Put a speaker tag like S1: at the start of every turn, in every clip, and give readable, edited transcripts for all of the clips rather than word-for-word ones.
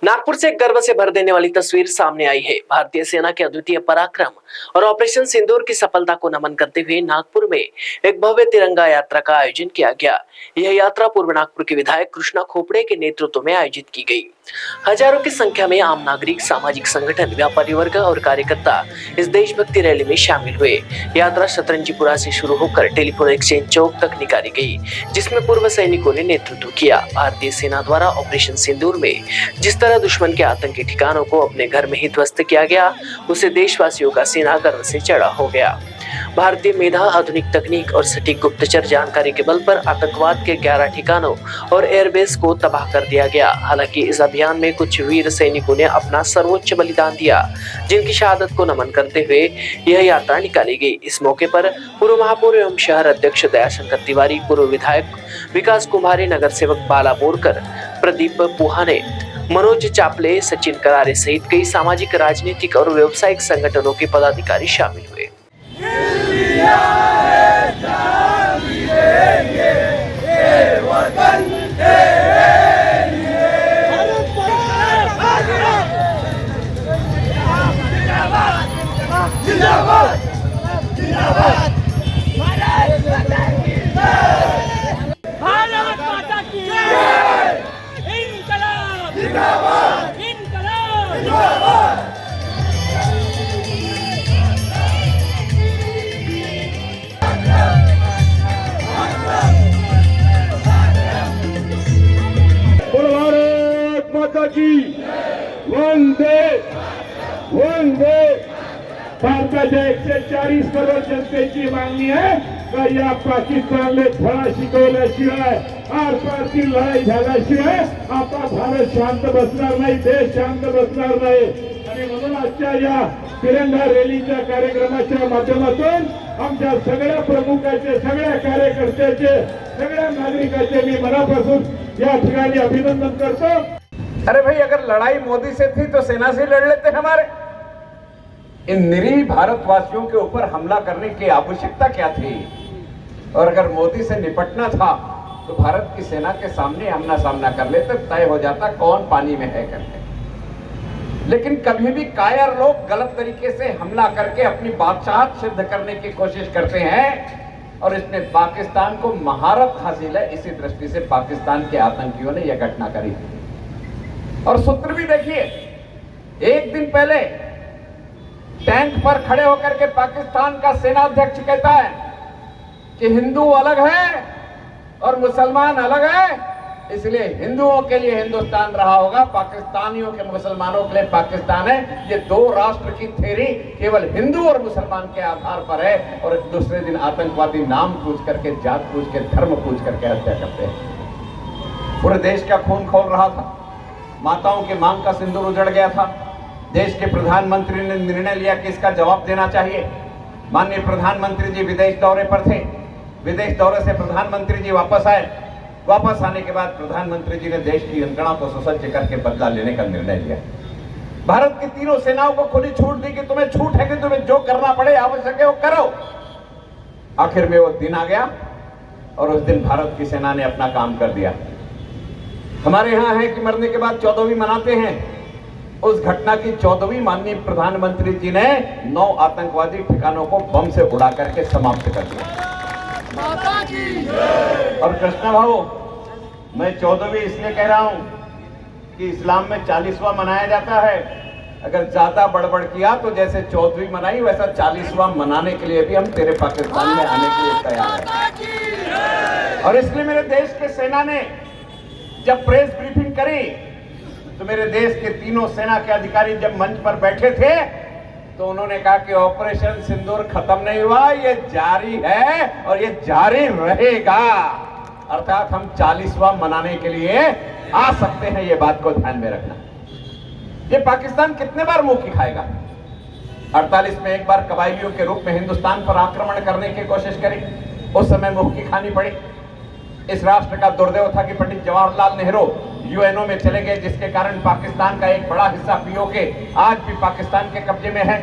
S1: नागपुर से गर्व से भर देने वाली तस्वीर सामने आई है। भारतीय सेना के अद्वितीय पराक्रम और ऑपरेशन सिंदूर की सफलता को नमन करते हुए नागपुर में एक भव्य तिरंगा यात्रा का आयोजन किया गया। यह यात्रा पूर्व नागपुर के विधायक कृष्णा खोपड़े के नेतृत्व में आयोजित की गई। हजारों की संख्या में आम नागरिक, सामाजिक संगठन, व्यापारी वर्ग और कार्यकर्ता इस देशभक्ति रैली में शामिल हुए। यात्रा शतरंजीपुरा से शुरू होकर टेलीफोन एक्सचेंज चौक तक निकाली गई, जिसमें पूर्व सैनिकों ने नेतृत्व किया। भारतीय सेना द्वारा ऑपरेशन सिंदूर में जिस तरह दुश्मन के आतंकी ठिकानों को अपने घर में ही ध्वस्त किया गया, उसे देशवासियों का सीना गर्व से चढ़ा हो गया। भारतीय मेधा, आधुनिक तकनीक और सटीक गुप्तचर जानकारी के बल पर आतंकवाद के 11 ठिकानों और एयरबेस को तबाह कर दिया गया। हालांकि इस अभियान में कुछ वीर सैनिकों ने अपना सर्वोच्च बलिदान दिया, जिनकी शहादत को नमन करते हुए यह यात्रा निकाली गई। इस मौके पर पूर्व महापौर एवं शहर अध्यक्ष दयाशंकर तिवारी, पूर्व विधायक विकास कुमारी, नगर सेवक बाला बोरकर, प्रदीप पुहाने, मनोज चापले, सचिन करारे सहित कई सामाजिक, राजनीतिक और व्यावसायिक संगठनों के पदाधिकारी शामिल हुए।
S2: वंदे वंदे भारताच्या 140 करोड जनतेची मागणी आहे का या पाकिस्तानला धडा शिकवल्याशिवाय, आरपारची लढाई झाल्याशिवाय आता भारत शांत बसणार नाही, देश शांत बसणार नाही। आणि म्हणून आजच्या या तिरंगा रॅलीच्या कार्यक्रमाच्या माध्यमातून आमच्या सगळ्या प्रमुखाचे, सगळ्या कार्यकर्त्याचे, सगळ्या नागरिकांचे मी मनापासून या ठिकाणी अभिनंदन करतो।
S3: अरे भाई, अगर लड़ाई मोदी से थी तो सेना से लड़ लेते हमारे। इन निरीह भारतवासियों के ऊपर हमला करने की आवश्यकता क्या थी? और अगर मोदी से निपटना था तो भारत की सेना के सामने आमना सामना कर लेते, तय हो जाता कौन पानी में है करके। लेकिन कभी भी कायर लोग गलत तरीके से हमला करके अपनी बादशाहत सिद्ध करने की कोशिश करते हैं, और इसमें पाकिस्तान को महारत हासिल है। इसी दृष्टि से पाकिस्तान के आतंकियों ने यह घटना करी। और सूत्र भी देखिए, एक दिन पहले टैंक पर खड़े होकर के पाकिस्तान का सेनाध्यक्ष कहता है कि हिंदू अलग है और मुसलमान अलग है, इसलिए हिंदुओं के लिए हिंदुस्तान रहा होगा, पाकिस्तानियों के, मुसलमानों के लिए पाकिस्तान है। ये दो राष्ट्र की थ्योरी केवल हिंदू और मुसलमान के आधार पर है। और दूसरे दिन आतंकवादी नाम पूछ करके, जात पूछ के, धर्म पूछ करके हत्या करते हैं। पूरे देश का खून खौल रहा था, माताओं के मांग का सिंदूर उजड़ गया था। देश के प्रधानमंत्री ने निर्णय लिया कि इसका जवाब देना चाहिए। माननीय प्रधानमंत्री जी विदेश दौरे पर थे। विदेश दौरे से प्रधानमंत्री जी वापस आए। वापस आने के बाद प्रधानमंत्री जी ने देश की यंत्रणा को सुसज्ज करके बदला लेने का निर्णय लिया। भारत की तीनों सेनाओं को खुली छूट दी कि तुम्हें छूट है कि तुम्हें जो करना पड़े, आवश्यक है वो करो। आखिर में वो दिन आ गया और उस दिन भारत की सेना ने अपना काम कर दिया। हमारे यहाँ है कि मरने के बाद 14वीं मनाते हैं। उस घटना की 14वीं माननीय प्रधानमंत्री जी ने 9 आतंकवादी ठिकानों को बम से उड़ा करके समाप्त कर दिया। और कृष्णा भाऊ, मैं 14वीं इसलिए कह रहा हूं कि इस्लाम में 40वां मनाया जाता है। अगर ज्यादा बड़बड़ किया तो जैसे 14वीं मनाई, वैसा 40वां मनाने के लिए भी हम तेरे पाकिस्तान में आने के लिए तैयार हैं। और इसलिए मेरे देश के सेना ने जब प्रेस ब्रीफिंग करी तो मेरे देश के तीनों सेना के अधिकारी जब मंच पर बैठे थे तो उन्होंने कहा कि ऑपरेशन सिंदूर खत्म नहीं हुआ, ये जारी है और ये जारी रहेगा। अर्थात हम 40वां मनाने के लिए आ सकते हैं। ये बात को ध्यान में रखना। ये पाकिस्तान कितने बार मुंह की खाएगा? 48 में एक बार कबायलियों के रूप में हिंदुस्तान पर आक्रमण करने की कोशिश करी, उस समय मुंह की खानी पड़ी। इस राष्ट्र का दुर्दैव था कि पंडित जवाहरलाल नेहरू यूएनओ में चले गए, जिसके कारण पाकिस्तान का एक बड़ा हिस्सा पीओके आज भी पाकिस्तान के कब्जे में है।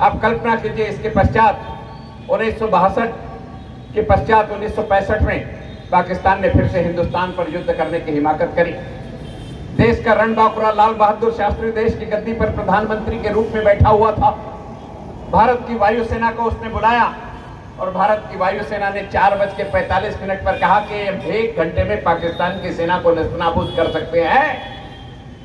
S3: आप कल्पना कीजिए, इसके पश्चात 1962 के पश्चात 1965 में पाकिस्तान ने फिर से हिंदुस्तान पर युद्ध करने की हिमाकत करी। देश का रणबांकुरा लाल बहादुर शास्त्री देश की गद्दी पर प्रधानमंत्री के रूप में बैठा हुआ था। भारत की वायुसेना को उसने बुलाया और भारत की वायुसेना ने 4:45 पर कहा कि 1 घंटे में पाकिस्तान की सेना को नेस्तनाबूद कर सकते हैं।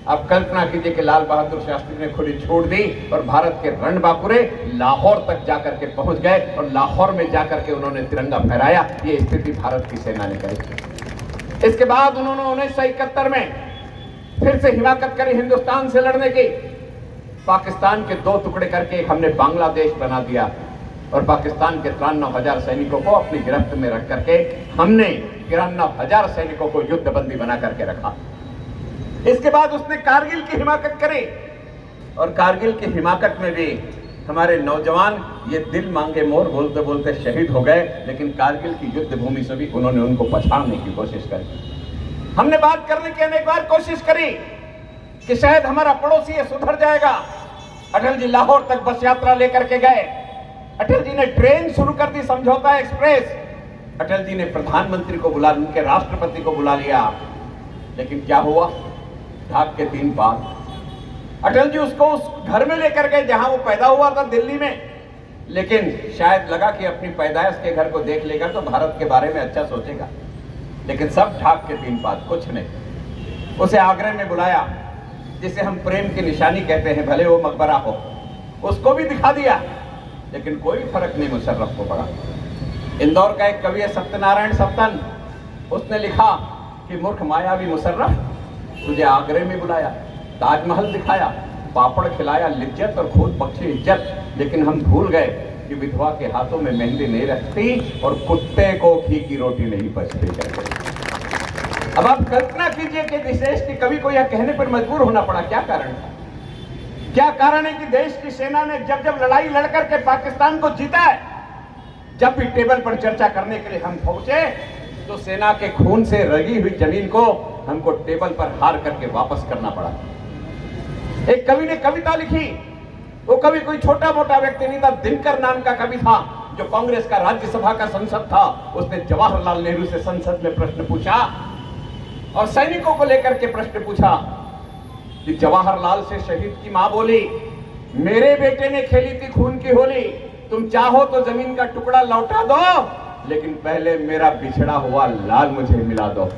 S3: अब कल्पना कीजिए कि लाल बहादुर शास्त्री ने खुली छोड़ दी और भारत के रणबांकुरे लाहौर तक जाकर के पहुंच गए और लाहौर में जाकर के उन्होंने तिरंगा फहराया। ये स्थिति भारत की सेना ने करी। इसके बाद उन्होंने 1971 में फिर से हिमाकत करी हिंदुस्तान से लड़ने की। पाकिस्तान के 2 टुकड़े करके एक हमने बांग्लादेश बना दिया और पाकिस्तान के 93,000 सैनिकों को अपनी गिरफ्त में रख करके हमने 93,000 सैनिकों को युद्धबंदी बना करके रखा। इसके बाद उसने कारगिल की हिमाकत करी और कारगिल की हिमाकत में भी हमारे नौजवान ये दिल मांगे मोर बोलते बोलते शहीद हो गए, लेकिन कारगिल की युद्ध भूमि से भी उन्होंने उनको पछाड़ने की कोशिश करी। हमने बात करने की अनेक बार कोशिश करी कि शायद हमारा पड़ोसी ये सुधर जाएगा। अटल जी लाहौर तक बस यात्रा लेकर के गए। अटल जी ने ट्रेन शुरू कर दी, समझौता एक्सप्रेस। अटल जी ने प्रधानमंत्री को बुला, उनके राष्ट्रपति को बुला लिया, लेकिन क्या हुआ? ढाक के 3 बात। अटल जी उसको उस घर में लेकर गए जहां वो पैदा हुआ था, दिल्ली में, लेकिन शायद लगा कि अपनी पैदाइश के घर को देख लेगा तो भारत के बारे में अच्छा सोचेगा, लेकिन सब ढाक के 3 बात, कुछ नहीं। उसे आगरे में बुलाया, जिसे हम प्रेम की निशानी कहते हैं, भले वो मकबरा हो, उसको भी दिखा दिया, लेकिन कोई फर्क नहीं मुशर्रफ को पड़ा। इंदौर का एक कवि है सत्यनारायण सप्तन, उसने लिखा कि मूर्ख मायावी मुशर्रफ, तुझे आगरे में बुलाया, ताजमहल दिखाया, पापड़ खिलाया लिज्जत और खुद बख्शी इज्जत, लेकिन हम भूल गए कि विधवा के हाथों में मेहंदी नहीं रखती और कुत्ते को घी की रोटी नहीं बचती करके। अब आप कल्पना कीजिए कि देश के कवि को यह कहने पर मजबूर होना पड़ा। क्या कारण था? क्या कारण है कि देश की सेना ने जब जब लड़ाई लड़कर के पाकिस्तान को जीता है, जब भी टेबल पर चर्चा करने के लिए हम पहुंचे तो सेना के खून से रगी हुई जमीन को हमको टेबल पर हार करके वापस करना पड़ा। एक कवि ने कविता लिखी, वो कवि कोई छोटा मोटा व्यक्ति नहीं था, दिनकर नाम का कवि था, जो कांग्रेस का राज्यसभा का सांसद था। उसने जवाहरलाल नेहरू से संसद में प्रश्न पूछा और सैनिकों को लेकर के प्रश्न पूछा कि जवाहरलाल से शहीद की मां बोली, मेरे बेटे ने खेली थी खून की होली, तुम चाहो तो जमीन का टुकड़ा लौटा दो, लेकिन पहले मेरा बिछड़ा हुआ लाल मुझे मिला दो।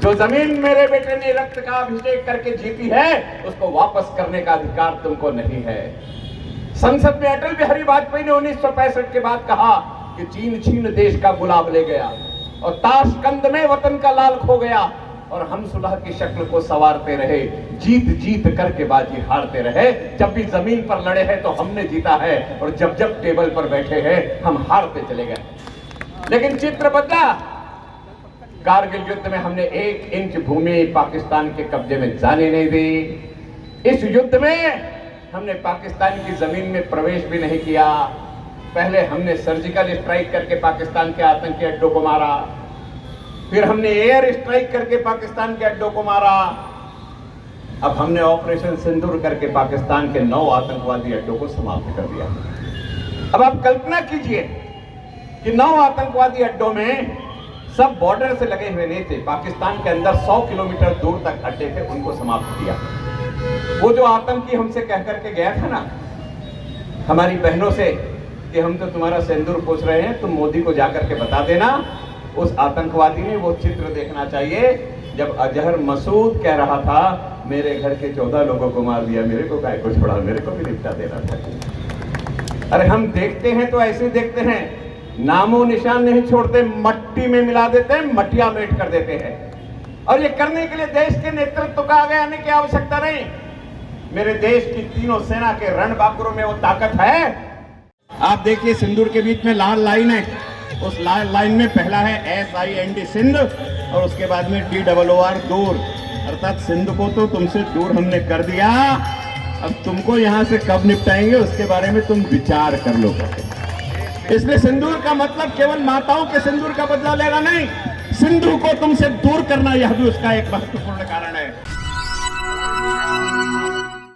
S3: जो जमीन मेरे बेटे ने रक्त का अभिषेक करके जीती है, उसको वापस करने का अधिकार तुमको नहीं है। संसद में अटल बिहारी वाजपेयी ने 1965 के बाद कहा कि चीन छीन देश का गुलाब ले गया और ताशकंद में वतन का लाल खो गया, और हम सुलह की शक्ल को संवारते रहे, जीत जीत करके बाजी हारते रहे। जब भी जमीन पर लड़े हैं तो हमने जीता है, और जब जब टेबल पर बैठे हैं हम हारते चले गए। लेकिन चित्र बदला। कारगिल युद्ध में हमने 1 इंच भूमि पाकिस्तान के कब्जे में जाने नहीं दी। इस युद्ध में हमने पाकिस्तान की जमीन में प्रवेश भी नहीं किया। पहले हमने सर्जिकल स्ट्राइक करके पाकिस्तान के आतंकी अड्डों को मारा, फिर हमने एयर स्ट्राइक करके पाकिस्तान के अड्डों को मारा, अब हमने ऑपरेशन सिंदूर करके पाकिस्तान के 9 आतंकवादी अड्डों को समाप्त कर दिया। अब आप कल्पना कीजिए कि 9 आतंकवादी अड्डों में सब बॉर्डर से लगे हुए नहीं थे, पाकिस्तान के अंदर 100 किलोमीटर दूर तक अड्डे थे, उनको समाप्त किया। वो जो आतंकी हमसे कह करके गया था ना हमारी बहनों से कि हम तो तुम्हारा सिंदूर पूछ रहे हैं, तुम मोदी को जाकर के बता देना, उस आतंकवादी ने वो चित्र देखना चाहिए जब अजहर मसूद कह रहा था मेरे घर के 14 लोगों को मार दिया, मेरे को काय को छोड़ा, मेरे को भी निपटा देना था। अरे हम देखते हैं तो ऐसे देखते हैं, नामो निशान नहीं छोड़ते, मट्टी में मिला देते हैं, मटिया मेट कर देते हैं। और ये करने के लिए देश के नेतृत्व का आगे आने की आवश्यकता नहीं। मेरे देश की तीनों सेना के रणबांकुरों में वो ताकत है। आप देखिए सिंदूर के बीच में लाल लाइन है, उस लाल लाइन में पहला है SIND सिंध और उसके बाद में DOOR दूर, अर्थात सिंध को तो तुमसे दूर हमने कर दिया, अब तुमको यहाँ से कब निपटाएंगे उसके बारे में तुम विचार कर लो। इसलिए सिंदूर का मतलब केवल माताओं के सिंदूर का बदला लेना नहीं, सिंधु को तुमसे दूर करना, यह भी उसका एक महत्वपूर्ण कारण है।